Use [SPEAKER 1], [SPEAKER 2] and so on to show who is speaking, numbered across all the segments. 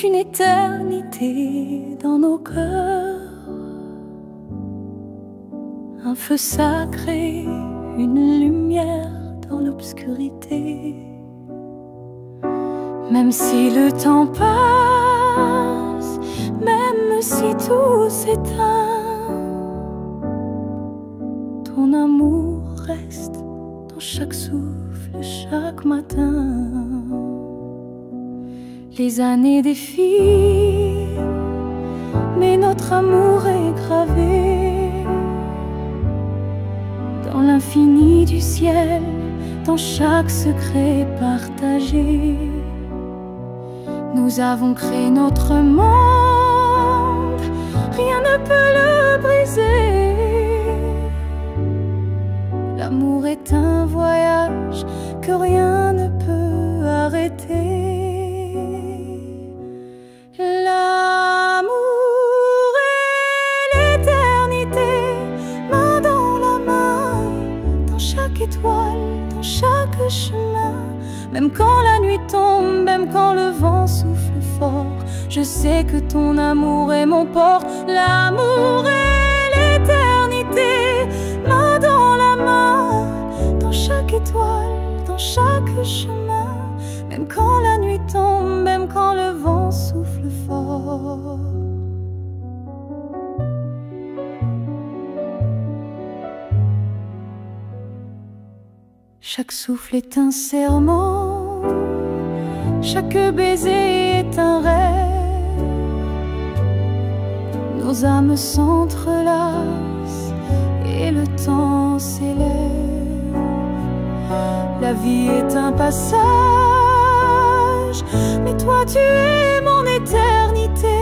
[SPEAKER 1] une éternité dans nos cœurs, un feu sacré, une lumière dans l'obscurité. Même si le temps passe, même si tout s'éteint, ton amour reste dans chaque souffle, chaque matin. Les années défilent, mais notre amour est gravé dans l'infini du ciel, dans chaque secret partagé. Nous avons créé notre monde, rien ne peut le briser. L'amour est un voyage que rien ne peut arrêter. L'amour et l'éternité, main dans la main, dans chaque étoile, dans chaque chemin. Même quand la nuit tombe, même quand le vent souffle fort, je sais que ton amour est mon port. L'amour et l'éternité, main dans la main, dans chaque étoile, dans chaque chemin. Même quand la nuit tombe, même quand le vent souffle fort. Chaque souffle est un serment, chaque baiser est un rêve. Nos âmes s'entrelacent et le temps s'élève. La vie est un passage, mais toi tu es mon éternité.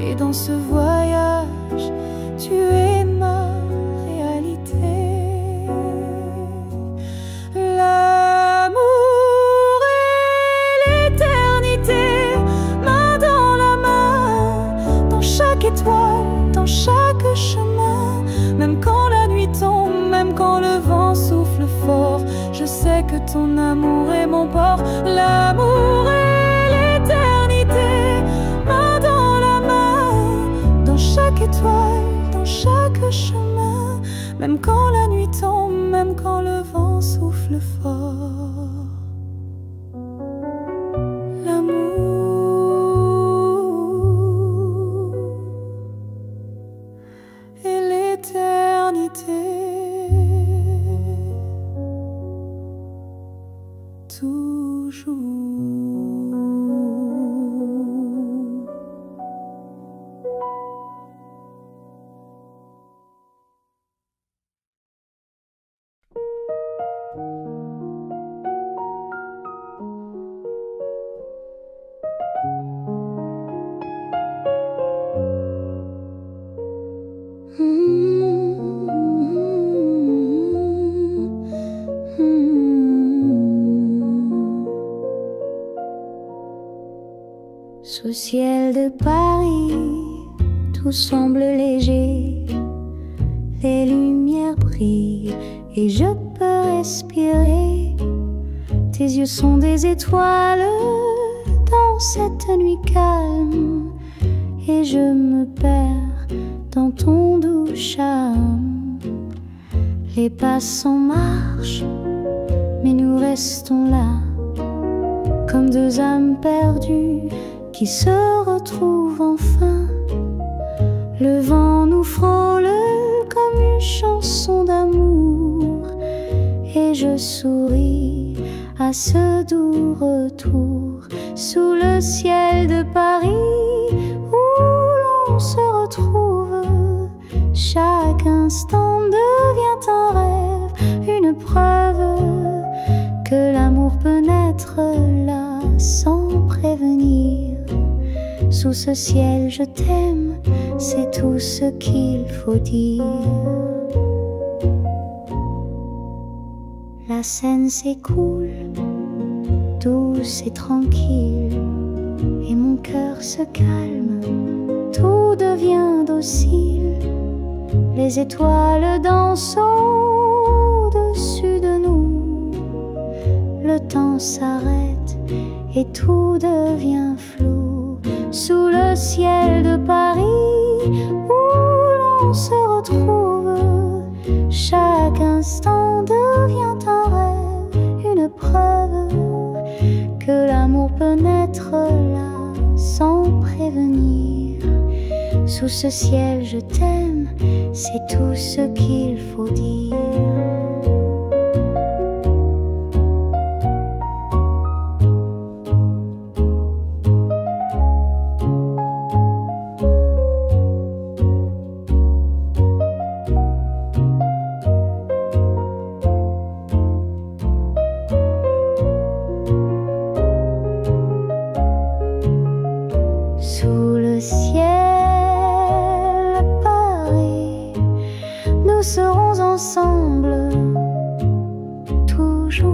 [SPEAKER 1] Et dans ce voyage, tu es ma réalité. L'amour et l'éternité, main dans la main, dans chaque étoile, dans chaque chemin. Même quand la nuit tombe, même quand le vent souffle fort, je sais que ton amour est mon port. L'amour et l'éternité, main dans la main, dans chaque étoile, dans chaque chemin. Même quand la nuit tombe, même quand le vent souffle fort. L'amour et l'éternité, toujours.
[SPEAKER 2] Sous ciel de Paris, tout semble léger. Les lumières brillent et je peux respirer. Tes yeux sont des étoiles dans cette nuit calme, et je me perds dans ton doux charme. Les passants marchent, mais nous restons là, comme deux âmes perdues qui se retrouvent enfin. Le vent nous frôle comme une chanson d'amour, et je souris à ce doux retour. Sous le ciel de Paris où l'on se retrouve, chaque instant devient un rêve, une preuve que l'amour peut naître là sans prévenir. Sous ce ciel je t'aime, c'est tout ce qu'il faut dire. La Seine s'écoule, douce et tranquille, et mon cœur se calme, tout devient docile. Les étoiles dansent au-dessus de nous, le temps s'arrête et tout devient flou sous le ciel de Paris où l'on se retrouve. Chaque instant devient un rêve, une preuve que l'amour peut naître là sans prévenir. Sous ce ciel je t'aime, c'est tout ce qu'il faut dire. Sous le ciel à Paris, nous serons ensemble toujours.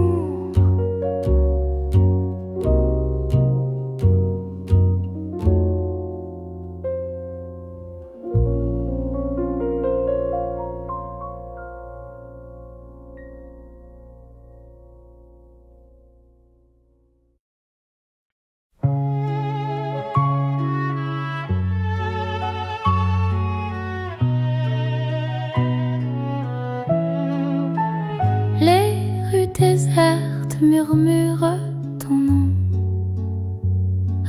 [SPEAKER 3] Déserte murmure ton nom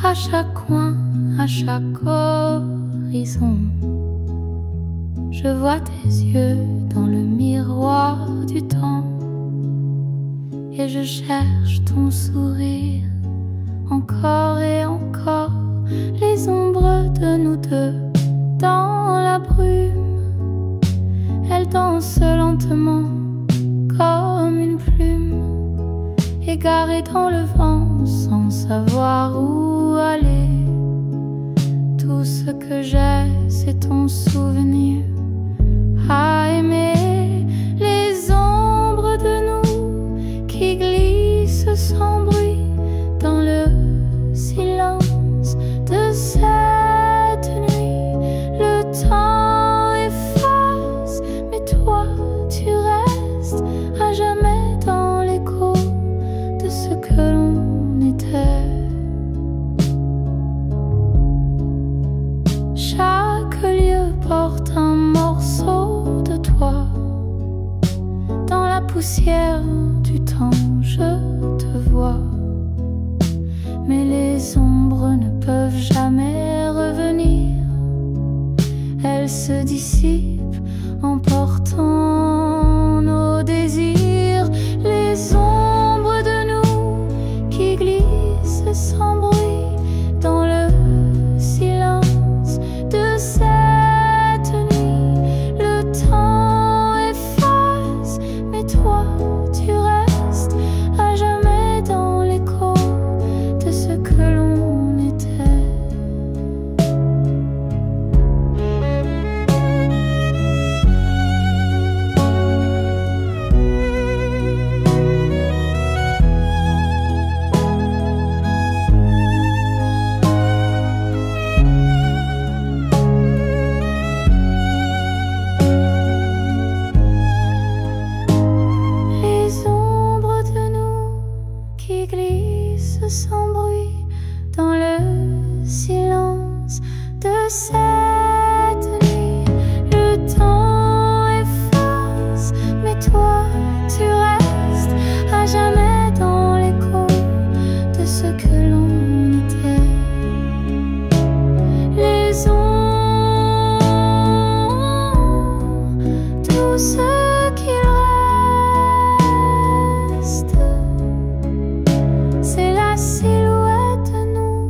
[SPEAKER 3] à chaque coin, à chaque horizon. Je vois tes yeux dans le miroir du temps et je cherche ton sourire encore et encore. Les ombres de nous deux dans la brume, elles dansent lentement comme une plume, égarée dans le vent sans savoir où aller. Tout ce que j'ai, c'est ton souvenir à aimer. Les ombres de nous qui glissent sans bruit dans le silence de cette nuit. Le temps efface, mais toi tu restes à jamais dans l'écho de ce que l'on était. Chaque lieu porte un morceau de toi. Dans la poussière du temps je te vois, mais les ombres ne peuvent jamais revenir. Elles se dissipent emportant nos désirs. Les ombres de nous qui glissent sans bruit dans le silence de cette nuit. Le temps efface, mais toi tu restes à jamais dans l'écho de ce que l'on était. Les ombres de nous qui glissent sans bruit dans le silence de cette nuit. Le temps efface, mais toi tu restes à jamais dans l'écho de ce que l'on était. Les ombres, tout ce qu'il reste, c'est la silhouette de nous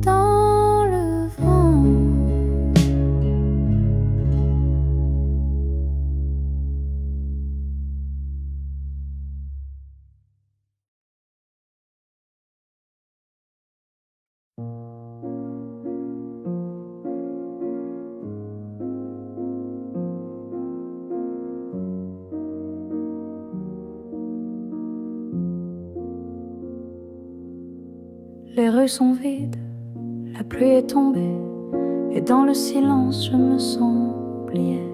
[SPEAKER 3] dans le vent. Les rues sont vides, la pluie est tombée, et dans le silence je me sens oubliée.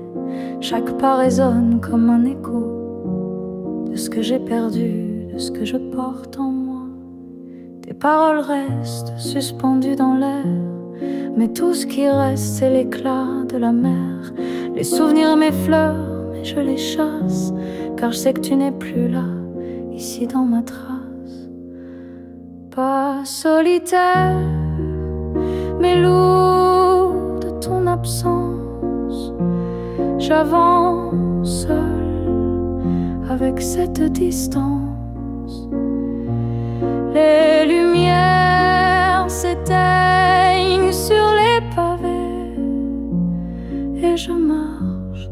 [SPEAKER 3] Chaque pas résonne comme un écho de ce que j'ai perdu, de ce que je porte en moi. Tes paroles restent suspendues dans l'air, mais tout ce qui reste c'est l'éclat de la mer. Les souvenirs m'effleurent, mais je les chasse, car je sais que tu n'es plus là, ici dans ma trace. Pas solitaire, mais lourd de ton absence. J'avance seul avec cette distance. Les lumières s'éteignent sur les pavés et je marche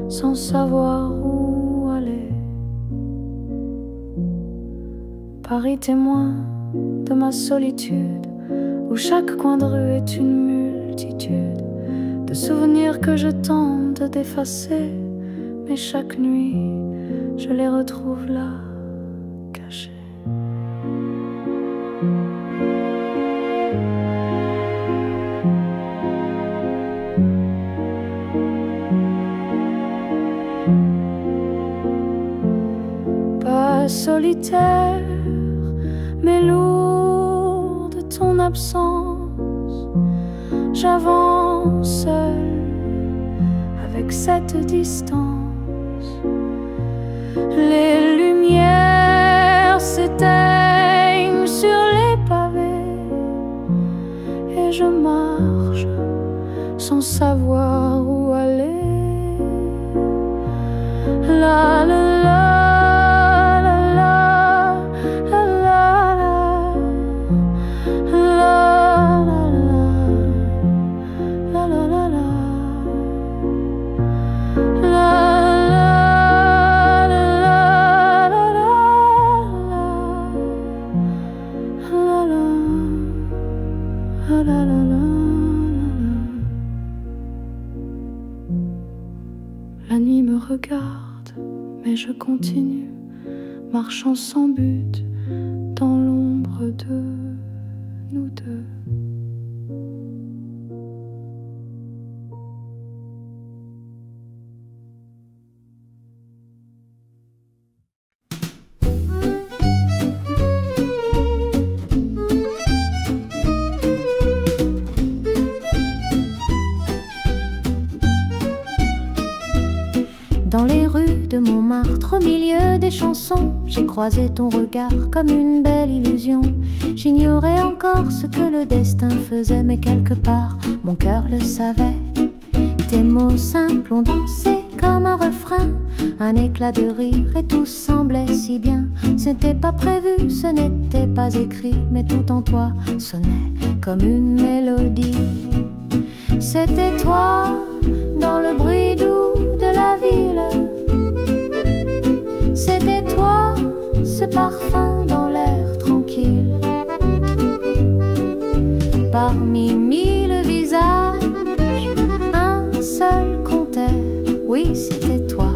[SPEAKER 3] sans savoir où aller. Paris témoin de ma solitude, où chaque coin de rue est une multitude de souvenirs que je tente d'effacer, mais chaque nuit je les retrouve là, cachés. Pas solitaire, mais lourd de ton absence. J'avance seul avec cette distance. Les lumières s'éteignent sur les pavés et je marche sans savoir où aller. La la la. La nuit me regarde, mais je continue, marchant sans but dans l'ombre de nous deux.
[SPEAKER 2] Dans les rues de Montmartre, au milieu des chansons, j'ai croisé ton regard comme une belle illusion. J'ignorais encore ce que le destin faisait, mais quelque part, mon cœur le savait. Tes mots simples ont dansé comme un refrain, un éclat de rire, et tout semblait si bien. Ce n'était pas prévu, ce n'était pas écrit, mais tout en toi sonnait comme une mélodie. C'était toi, dans le bruit doux de la ville. C'était toi, ce parfum dans l'air tranquille. Parmi mille visages, un seul comptait. Oui, c'était toi,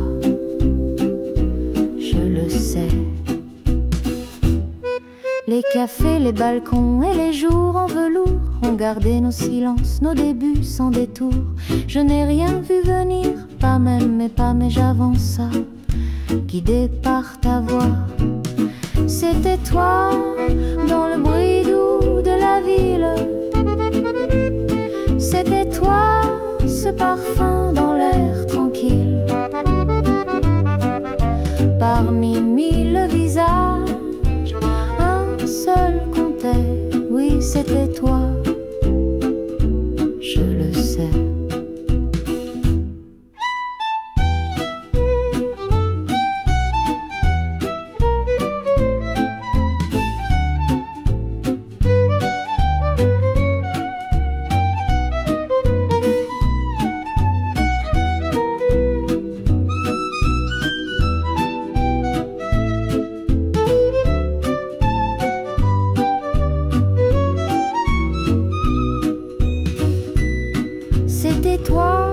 [SPEAKER 2] je le sais. Les cafés, les balcons et les jours en velours ont gardé nos silences, nos débuts sans détour. Je n'ai rien vu venir, pas même, mais j'avança, guidé par ta voix. C'était toi, dans le bruit doux de la ville. C'était toi, ce parfum dans l'air tranquille. Parmi mille visages, un seul comptait. Oui, c'était toi, je le sais. C'était toi,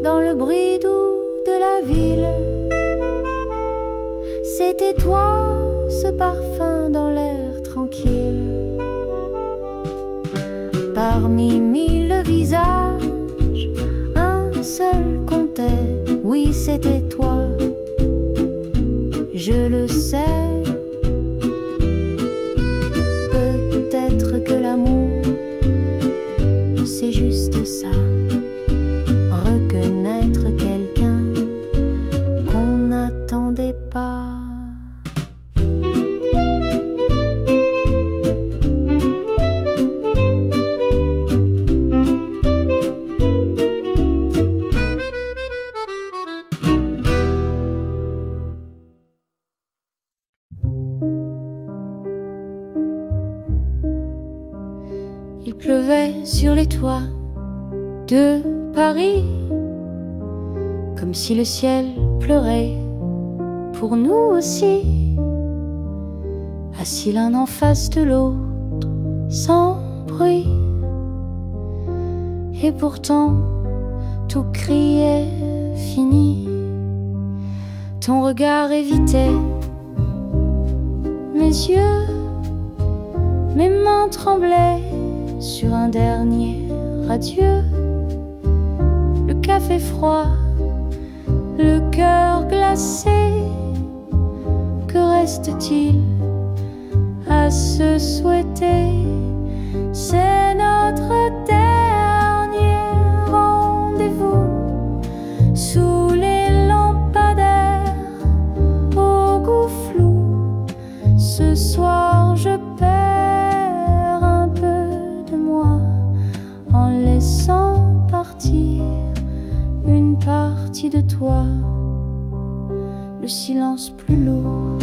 [SPEAKER 2] dans le bruit doux de la ville. C'était toi, ce parfum dans l'air tranquille. Parmi mille visages, un seul comptait. Oui, c'était toi, je le sais. sur les toits de Paris, comme si le ciel pleurait pour nous aussi, assis l'un en face de l'autre, sans bruit. Et pourtant, tout criait fini. Ton regard évitait mes yeux, mes mains tremblaient sur un dernier adieu. Le café froid, le cœur glacé, que reste-t-il à se souhaiter? C'est notre dernier rendez-vous sous les lampadaires au goût flou. Ce soir je perds un peu de moi en laissant partir une partie de toi. Le silence plus lourd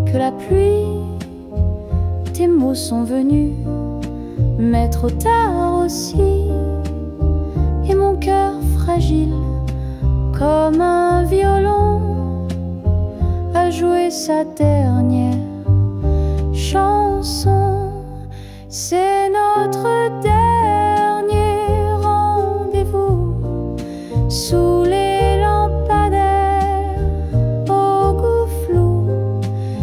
[SPEAKER 2] que la pluie, tes mots sont venus, mais trop tard aussi. Et mon cœur fragile, comme un violon, a joué sa dernière chanson. C'est notre dernier rendez-vous sous les lampadaires au goût flou.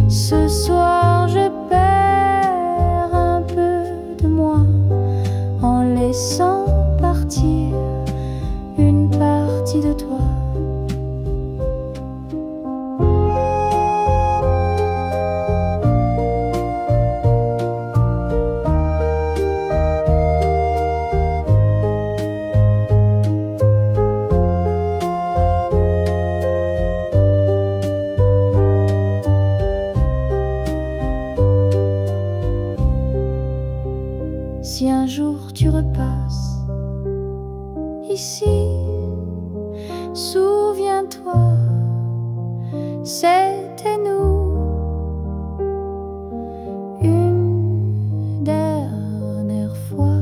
[SPEAKER 2] Ce soir je perds un peu de moi en laissant partir une partie de toi. Si un jour tu repasses ici, souviens-toi, c'était nous une dernière fois.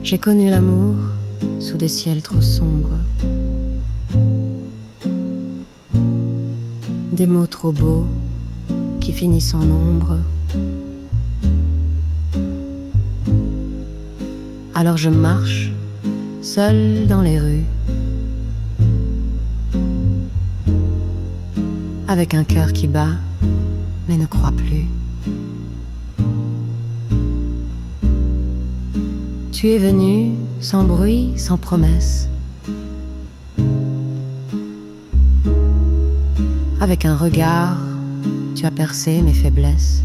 [SPEAKER 4] J'ai connu l'amour sous des ciels trop sombres, des mots trop beaux qui finissent en ombre. Alors je marche seule dans les rues, avec un cœur qui bat mais ne croit plus. Tu es venu sans bruit, sans promesse, avec un regard, tu as percé mes faiblesses.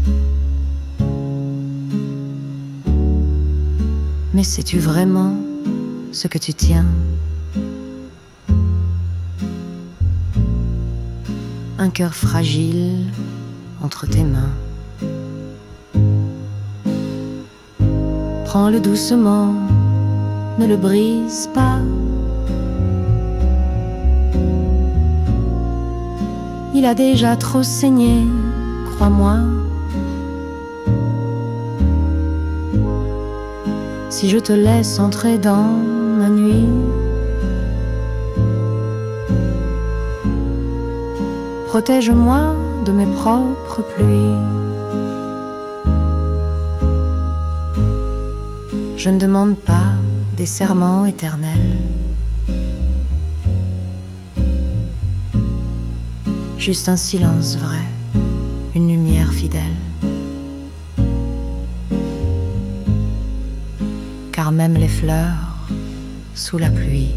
[SPEAKER 4] Mais sais-tu vraiment ce que tu tiens? Un cœur fragile entre tes mains. Prends-le doucement, ne le brise pas. Il a déjà trop saigné, crois-moi. Si je te laisse entrer dans ma nuit, protège-moi de mes propres pluies. Je ne demande pas des serments éternels, juste un silence vrai, une lumière fidèle. Car même les fleurs, sous la pluie,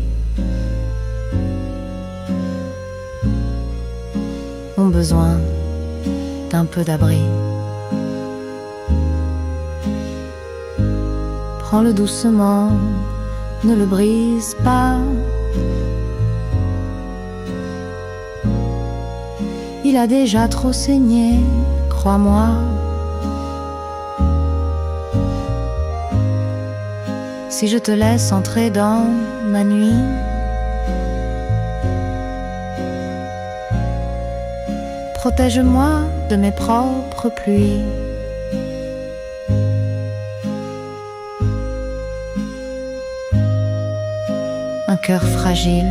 [SPEAKER 4] ont besoin d'un peu d'abri. prends-le doucement, ne le brise pas. Il a déjà trop saigné, crois-moi. Si je te laisse entrer dans ma nuit, protège-moi de mes propres pluies. Un cœur fragile,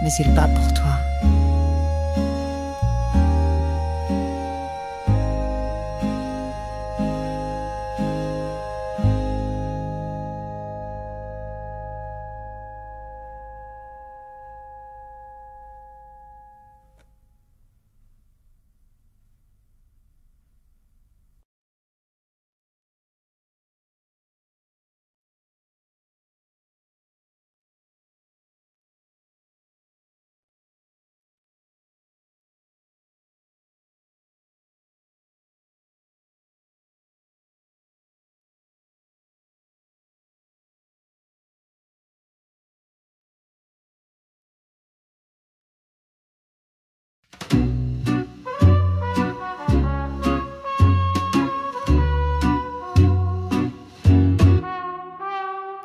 [SPEAKER 4] mais il bat pour toi.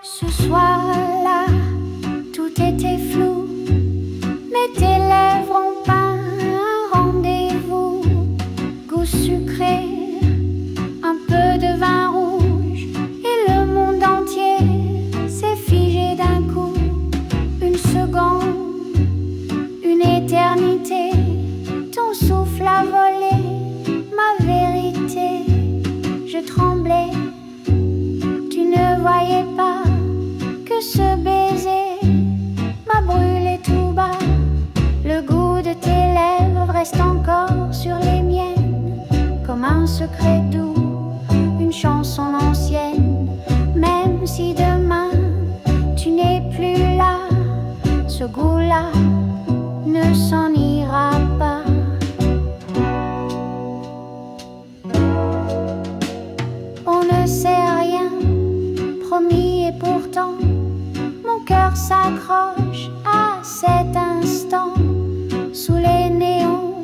[SPEAKER 2] Ce soir-là, tout était flou, mais tes lèvres ont peint un rendez-vous. Goût sucré, un peu de vin rouge, et le monde entier s'est figé d'un coup. Une seconde, une éternité, ton souffle a volé ma vérité. Je tremblais, tu ne voyais pas que ce baiser m'a brûlé tout bas. Le goût de tes lèvres reste encore sur les miennes, comme un secret doux, une chanson ancienne. Même si demain tu n'es plus là, ce goût-là ne s'en ira pas. On ne sait rien, promis, et pourtant mon cœur s'accroche à cet instant. Sous les néons,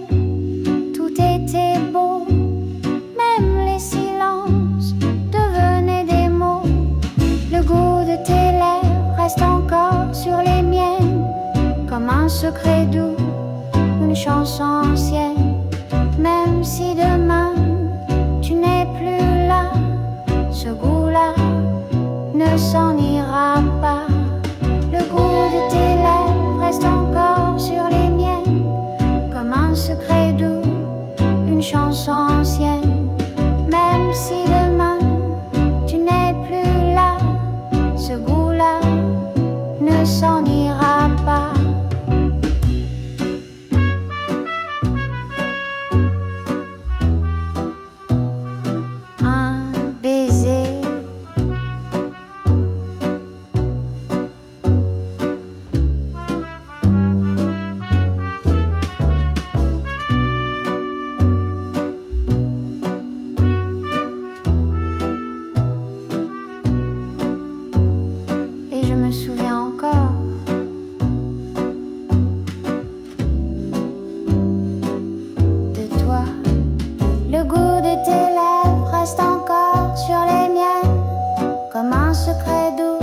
[SPEAKER 2] tout était beau, même les silences devenaient des mots. Le goût de tes lèvres reste encore sur les miennes, comme un secret doux, une chanson ancienne. Même si demain tu n'es plus là, ce goût-là ne s'en ira pas. Le goût de tes lèvres reste encore sur les miennes, comme un secret doux, une chanson ancienne. Même si demain tu n'es plus là, ce goût-là ne s'en ira pas. Un baiser, et je me souviens encore de toi. Le goût de tes lèvres reste encore sur les miennes, comme un secret doux,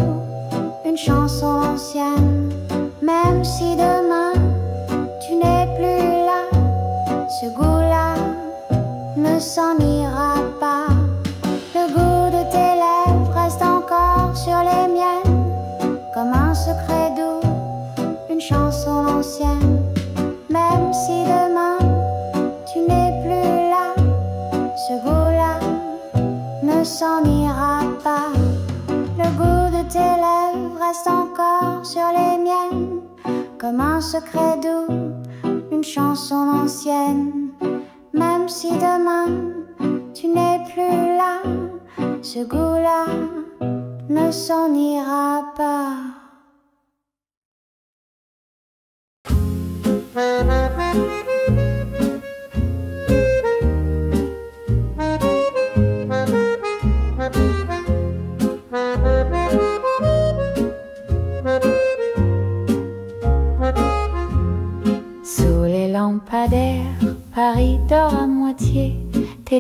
[SPEAKER 2] une chanson ancienne. Même si demain tu n'es plus là, ce goût-là ne s'en ira pas. Le goût de tes lèvres reste encore sur les miennes, comme un secret doux, une chanson ancienne. Même si demain tu n'es plus là, ce goût-là ne s'en ira pas. Le goût de tes lèvres reste encore sur les miennes, comme un secret doux, une chanson ancienne. Même si demain tu n'es plus là, ce goût-là ne s'en ira pas.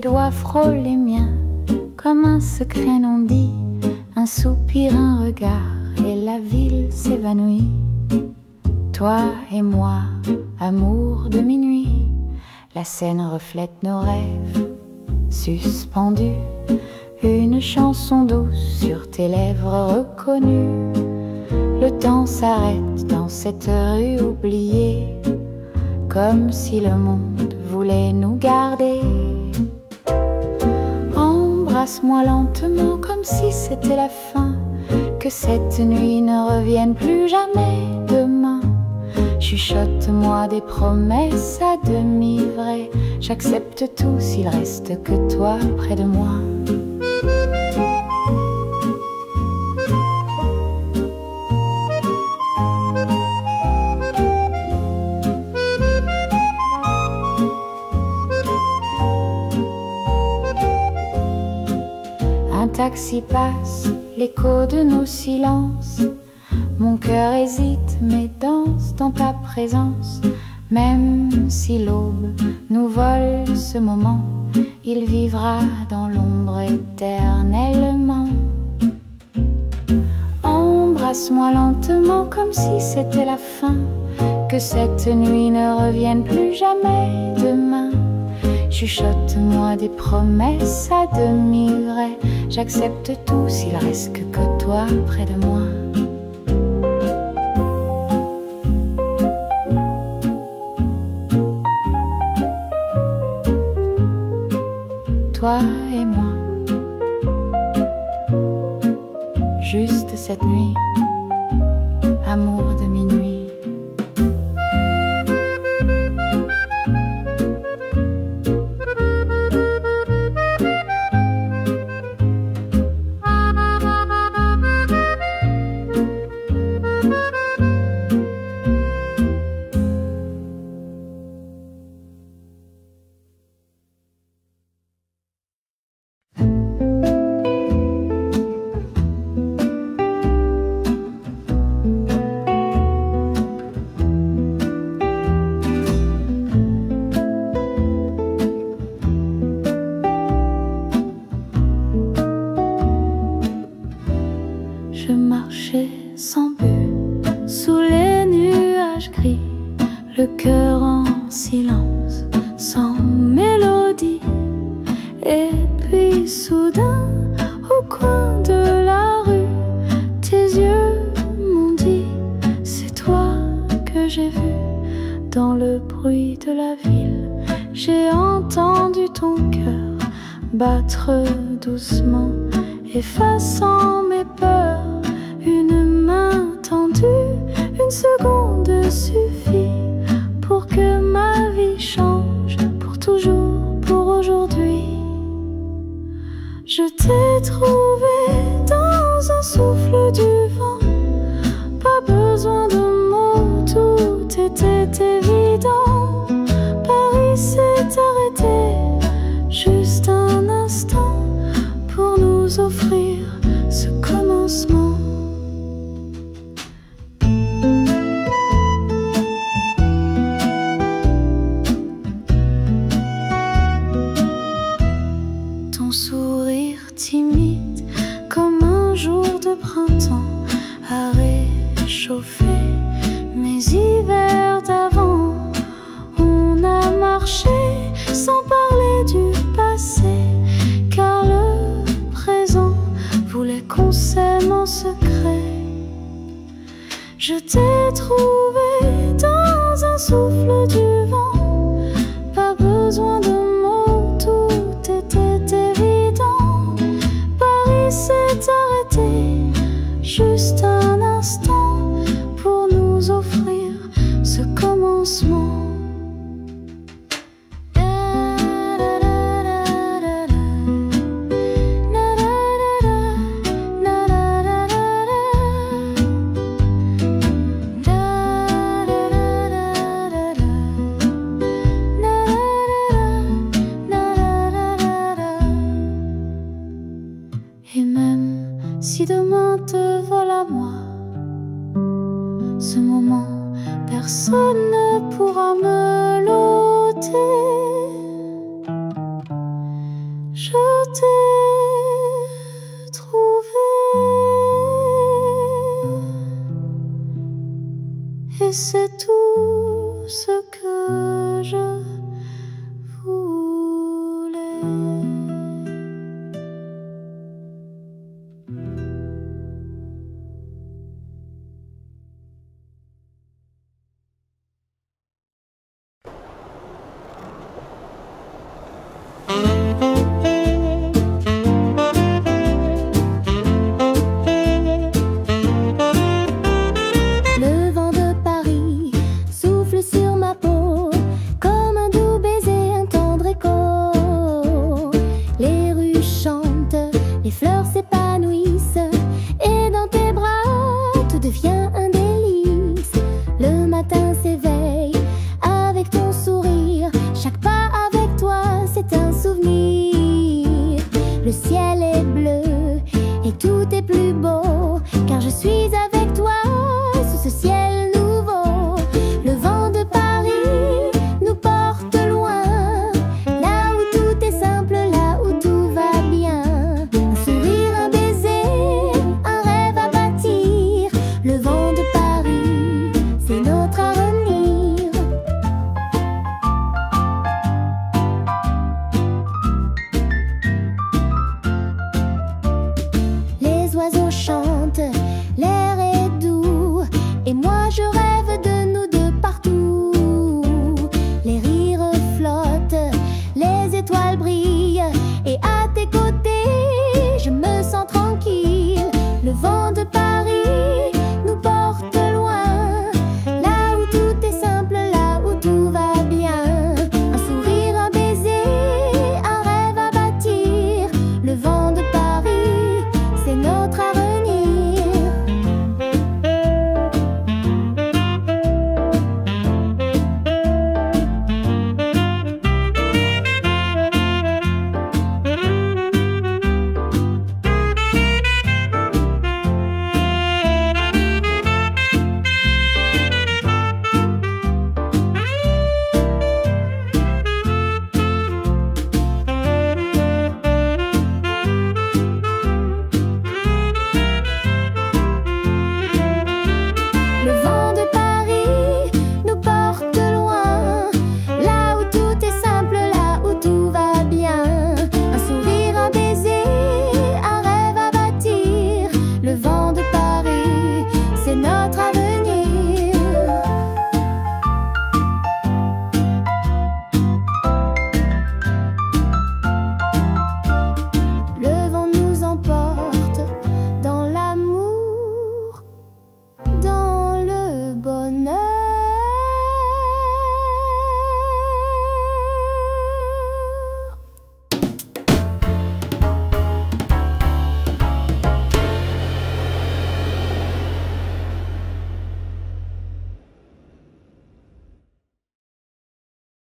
[SPEAKER 2] doigts frôlent les miens comme un secret non dit, un soupir, un regard, et la ville s'évanouit. Toi et moi, amour de minuit, la scène reflète nos rêves suspendus. Une chanson douce sur tes lèvres reconnues. Le temps s'arrête dans cette rue oubliée, comme si le monde voulait nous garder. Embrasse-moi lentement comme si c'était la fin, que cette nuit ne revienne plus jamais demain. Chuchote-moi des promesses à demi vraies, j'accepte tout s'il reste que toi près de moi. Un taxi passe, l'écho de nos silences. Mon cœur hésite mais danse dans ta présence. Même si l'aube nous vole ce moment, il vivra dans l'ombre éternellement. Embrasse-moi lentement comme si c'était la fin, que cette nuit ne revienne plus jamais demain. Chuchote-moi des promesses à demi vraies, j'accepte tout s'il reste que toi près de moi. Toi et moi, juste cette nuit, amour de minuit. Je marchais sans but sous les nuages gris, le cœur en silence, sans mélodie. Et puis soudain, au coin de la rue, tes yeux m'ont dit, c'est toi que j'ai vu. Dans le bruit de la ville, j'ai entendu ton cœur battre doucement, effaçant mes peurs. Une main tendue, une seconde suffit pour que ma vie change, pour toujours, pour aujourd'hui. Je t'ai trouvé dans un souffle du vent, pas besoin de mots, tout était évident. Paris s'est arrêté, juste un instant, pour nous offrir ce commencement. Ton sourire timide comme un jour de printemps a réchauffé mes hivers d'avant. On a marché sans parler du passé, car le présent voulait qu'on s'aime en secret. Je t'ai trouvé dans un souffle du vent, pas besoin de mots, tout était évident. Paris s'est arrêté, juste un instant, pour nous offrir ce commencement. Et même si demain te vole à moi, ce moment, personne ne pourra me l'ôter. t'ai trouvé, et c'est tout ce que je voulais. Le vent de Paris souffle sur ma peau comme un doux baiser, un tendre écho. Les rues chantent, les fleurs s'épanouissent, et dans tes bras tout devient un délice. Le matin s'éveille avec ton sourire, chaque pas avec toi c'est un souvenir. Le ciel est bleu et tout est plus beau, car je suis avec toi sous ce ciel nouveau. Le vent de Paris nous porte loin, là où tout est simple, là où tout va bien. Un sourire, un baiser, un rêve à bâtir. Le vent de Paris, c'est notre avenir. Les oiseaux chantent, l'air est doux, et moi je